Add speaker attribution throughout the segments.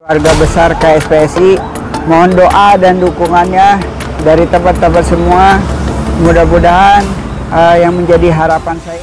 Speaker 1: Keluarga besar KSPSI, mohon doa dan dukungannya dari teman-teman semua. Mudah-mudahan yang menjadi harapan saya.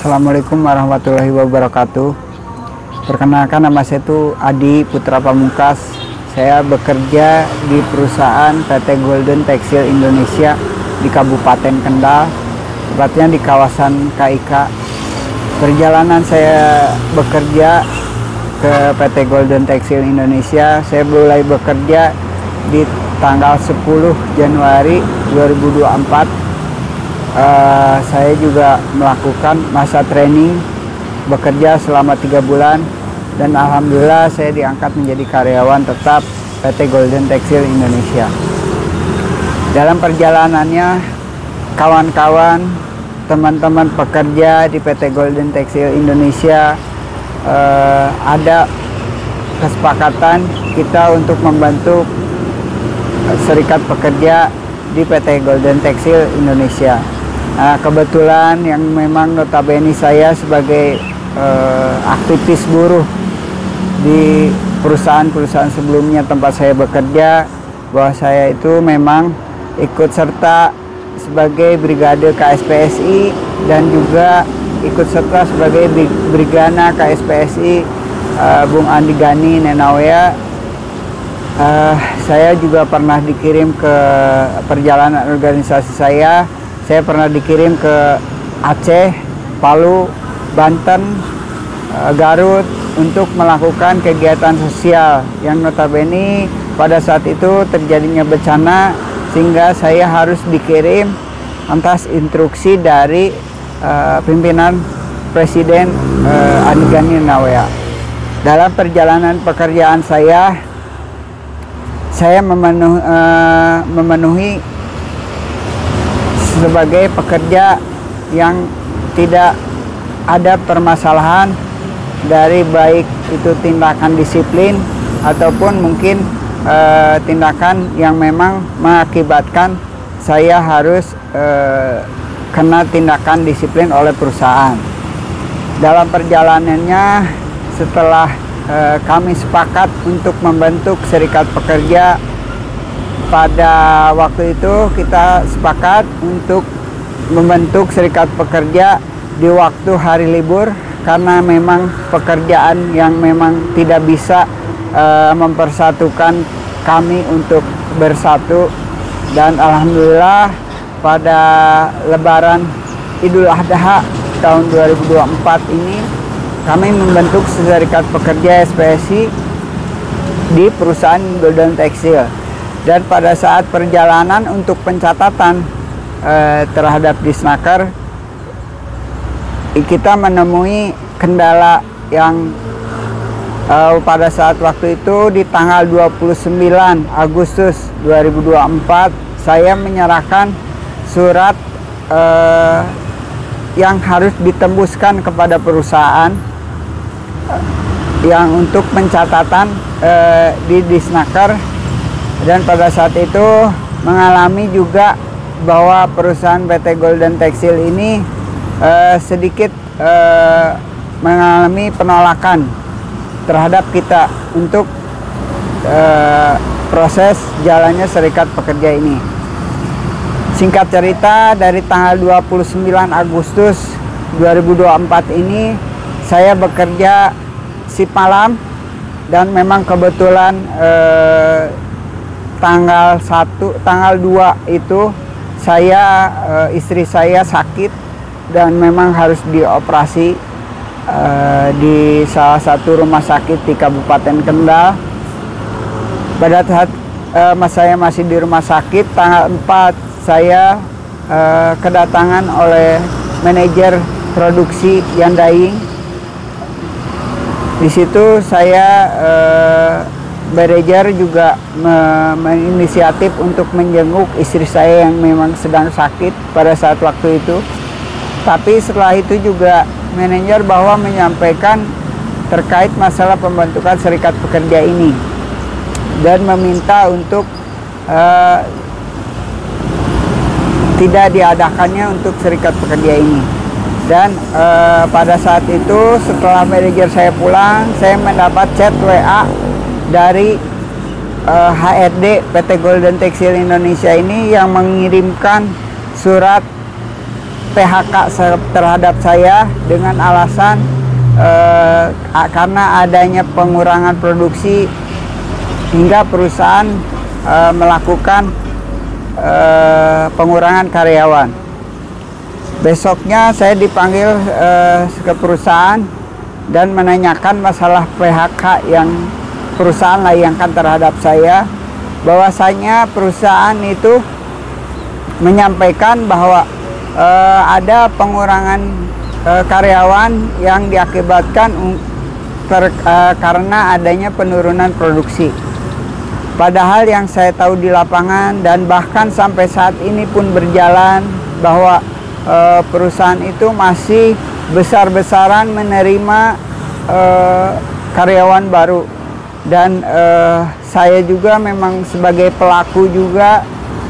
Speaker 1: Assalamualaikum warahmatullahi wabarakatuh. Perkenalkan, nama saya itu Adi Putra Pamungkas. Saya bekerja di perusahaan PT Golden Textile Indonesia di Kabupaten Kendal, tepatnya di kawasan KIK. Perjalanan saya bekerja ke PT Golden Textile Indonesia, saya mulai bekerja di tanggal 10 Januari 2024. Saya juga melakukan masa training bekerja selama 3 bulan, dan alhamdulillah saya diangkat menjadi karyawan tetap PT Golden Textile Indonesia. Dalam perjalanannya, kawan-kawan, teman-teman pekerja di PT Golden Textile Indonesia, ada kesepakatan kita untuk membantu serikat pekerja di PT Golden Textile Indonesia. Nah, kebetulan yang memang notabene saya sebagai aktivis buruh di perusahaan-perusahaan sebelumnya tempat saya bekerja, bahwa saya itu memang ikut serta sebagai brigade KSPSI dan juga ikut serta sebagai brigana KSPSI Bung Andi Gani Nenawea. Saya juga pernah dikirim ke perjalanan organisasi saya. Saya pernah dikirim ke Aceh, Palu, Banten, Garut untuk melakukan kegiatan sosial yang notabene pada saat itu terjadinya bencana, sehingga saya harus dikirim atas instruksi dari pimpinan Presiden Andi Gani Nenawea. Dalam perjalanan pekerjaan saya memenuhi sebagai pekerja yang tidak ada permasalahan dari baik itu tindakan disiplin ataupun mungkin tindakan yang memang mengakibatkan saya harus kena tindakan disiplin oleh perusahaan. Dalam perjalanannya, setelah kami sepakat untuk membentuk serikat pekerja, pada waktu itu kita sepakat untuk membentuk serikat pekerja di waktu hari libur, karena memang pekerjaan yang memang tidak bisa mempersatukan kami untuk bersatu. Dan alhamdulillah pada Lebaran Idul Adha tahun 2024 ini kami membentuk serikat pekerja SPSI di perusahaan Golden Textile. Dan pada saat perjalanan untuk pencatatan terhadap Disnaker, kita menemui kendala yang pada saat waktu itu di tanggal 29 Agustus 2024 saya menyerahkan surat yang harus ditembuskan kepada perusahaan yang untuk pencatatan di Disnaker. Dan pada saat itu mengalami juga bahwa perusahaan PT Golden Textile ini sedikit mengalami penolakan terhadap kita untuk proses jalannya serikat pekerja ini. Singkat cerita, dari tanggal 29 Agustus 2024 ini saya bekerja shift malam, dan memang kebetulan tanggal 2 itu saya istri saya sakit dan memang harus dioperasi di salah satu rumah sakit di Kabupaten Kendal. Pada saat saya masih di rumah sakit, tanggal 4 saya kedatangan oleh manajer produksi Yandaing. Di situ saya manajer juga menginisiatif untuk menjenguk istri saya yang memang sedang sakit pada saat waktu itu. Tapi setelah itu juga manajer bahwa menyampaikan terkait masalah pembentukan serikat pekerja ini dan meminta untuk tidak diadakannya untuk serikat pekerja ini. Dan pada saat itu setelah manajer saya pulang, saya mendapat chat WA dari HRD PT Golden Textile Indonesia ini yang mengirimkan surat PHK terhadap saya dengan alasan karena adanya pengurangan produksi hingga perusahaan melakukan pengurangan karyawan. Besoknya saya dipanggil ke perusahaan dan menanyakan masalah PHK yang perusahaan layangkan terhadap saya. Bahwasanya perusahaan itu menyampaikan bahwa ada pengurangan karyawan yang diakibatkan karena adanya penurunan produksi. Padahal yang saya tahu di lapangan dan bahkan sampai saat ini pun berjalan bahwa perusahaan itu masih besar-besaran menerima karyawan baru. Dan saya juga memang sebagai pelaku juga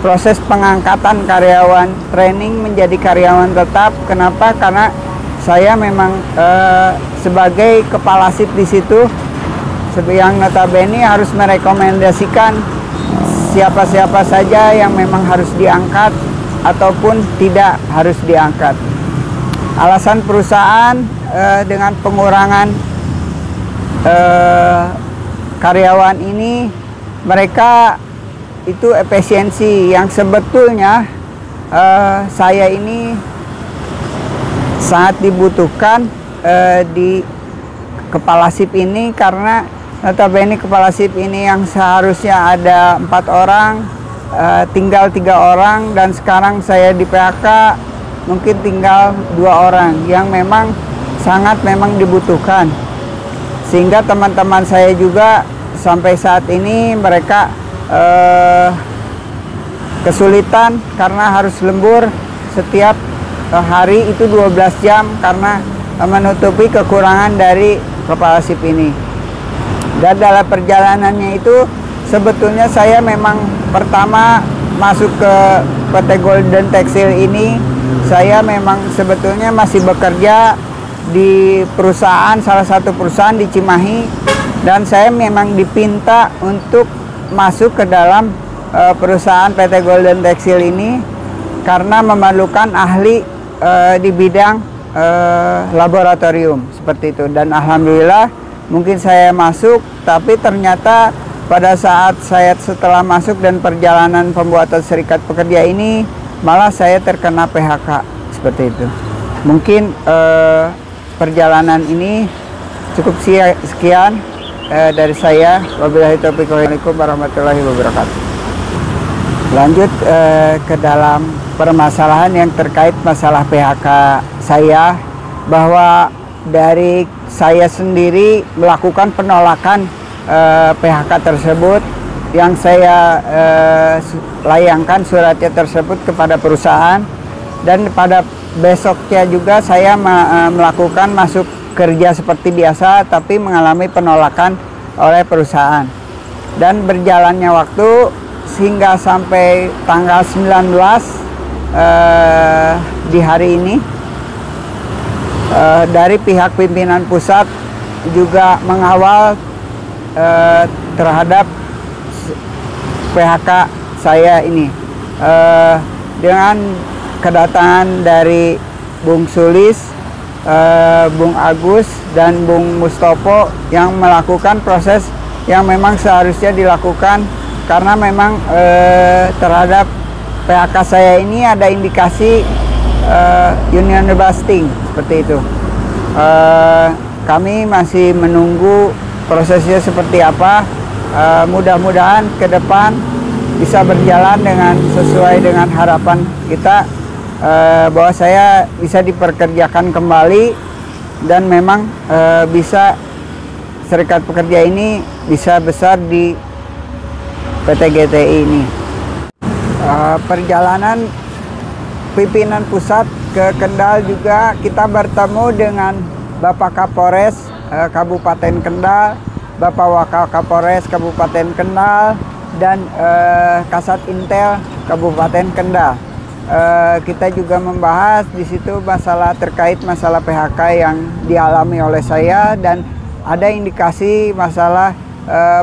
Speaker 1: proses pengangkatan karyawan training menjadi karyawan tetap. Kenapa? Karena saya memang sebagai kepala shift di situ yang notabene harus merekomendasikan siapa-siapa saja yang memang harus diangkat ataupun tidak harus diangkat. Alasan perusahaan dengan pengurangan karyawan ini, mereka itu efisiensi yang sebetulnya saya ini sangat dibutuhkan di kepala shift ini, karena notabene kepala shift ini yang seharusnya ada 4 orang tinggal 3 orang, dan sekarang saya di PHK mungkin tinggal 2 orang yang memang sangat dibutuhkan. Sehingga teman-teman saya juga sampai saat ini mereka kesulitan karena harus lembur setiap hari itu 12 jam karena menutupi kekurangan dari kepala shift ini. Dan dalam perjalanannya itu sebetulnya saya memang pertama masuk ke PT Golden Textile ini, saya memang sebetulnya masih bekerja di perusahaan, salah satu perusahaan di Cimahi, dan saya memang dipinta untuk masuk ke dalam perusahaan PT Golden Textile ini karena memerlukan ahli di bidang laboratorium seperti itu. Dan alhamdulillah mungkin saya masuk, tapi ternyata pada saat saya setelah masuk dan perjalanan pembuatan serikat pekerja ini, malah saya terkena PHK seperti itu. Mungkin perjalanan ini cukup sekian dari saya. Wabillahi taufiq wal hidayah. Warahmatullahi wabarakatuh. Lanjut ke dalam permasalahan yang terkait masalah PHK saya, bahwa dari saya sendiri melakukan penolakan PHK tersebut, yang saya layangkan suratnya tersebut kepada perusahaan, dan pada besoknya juga saya melakukan masuk kerja seperti biasa, tapi mengalami penolakan oleh perusahaan. Dan berjalannya waktu sehingga sampai tanggal 19 di hari ini, dari pihak pimpinan pusat juga mengawal terhadap PHK saya ini dengan kedatangan dari Bung Sulis, Bung Agus, dan Bung Mustopo yang melakukan proses yang memang seharusnya dilakukan, karena memang terhadap PHK saya ini ada indikasi union busting seperti itu. Kami masih menunggu prosesnya seperti apa. Mudah-mudahan ke depan bisa berjalan dengan sesuai dengan harapan kita, bahwa saya bisa diperkerjakan kembali dan memang bisa Serikat Pekerja ini bisa besar di PT GTI ini. Perjalanan pimpinan pusat ke Kendal juga kita bertemu dengan Bapak Kapolres Kabupaten Kendal, Bapak Wakal Kapolres Kabupaten Kendal, dan Kasat Intel Kabupaten Kendal. Kita juga membahas di situ masalah terkait masalah PHK yang dialami oleh saya, dan ada indikasi masalah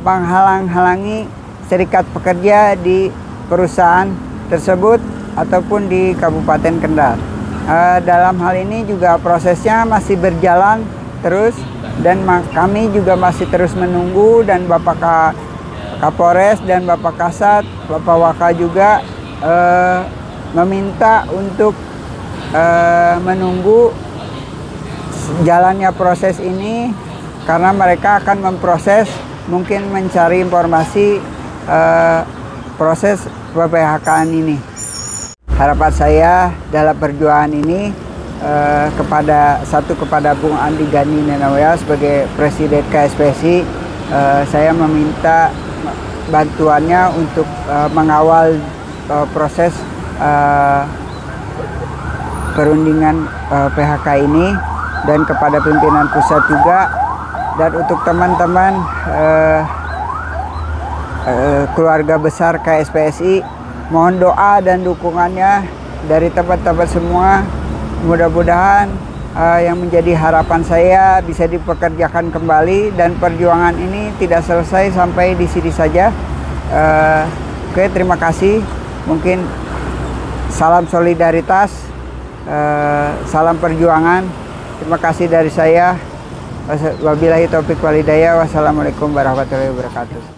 Speaker 1: menghalang-halangi serikat pekerja di perusahaan tersebut ataupun di Kabupaten Kendal. Dalam hal ini juga prosesnya masih berjalan terus, dan kami juga masih terus menunggu, dan Bapak Kapolres dan Bapak Kasat, Bapak Wakal juga meminta untuk menunggu jalannya proses ini, karena mereka akan memproses, mungkin mencari informasi proses PPHK-an ini. Harapan saya dalam perjuangan ini kepada Bung Andi Gani Nenawea sebagai Presiden KSPSI, saya meminta bantuannya untuk mengawal proses perundingan PHK ini, dan kepada pimpinan pusat juga, dan untuk teman-teman keluarga besar KSPSI, mohon doa dan dukungannya dari teman-teman semua. Mudah-mudahan yang menjadi harapan saya bisa dipekerjakan kembali, dan perjuangan ini tidak selesai sampai di sini saja. Oke, terima kasih. Mungkin salam solidaritas, salam perjuangan. Terima kasih dari saya. Wabillahi taufiq wal hidayah. Wassalamualaikum warahmatullahi wabarakatuh.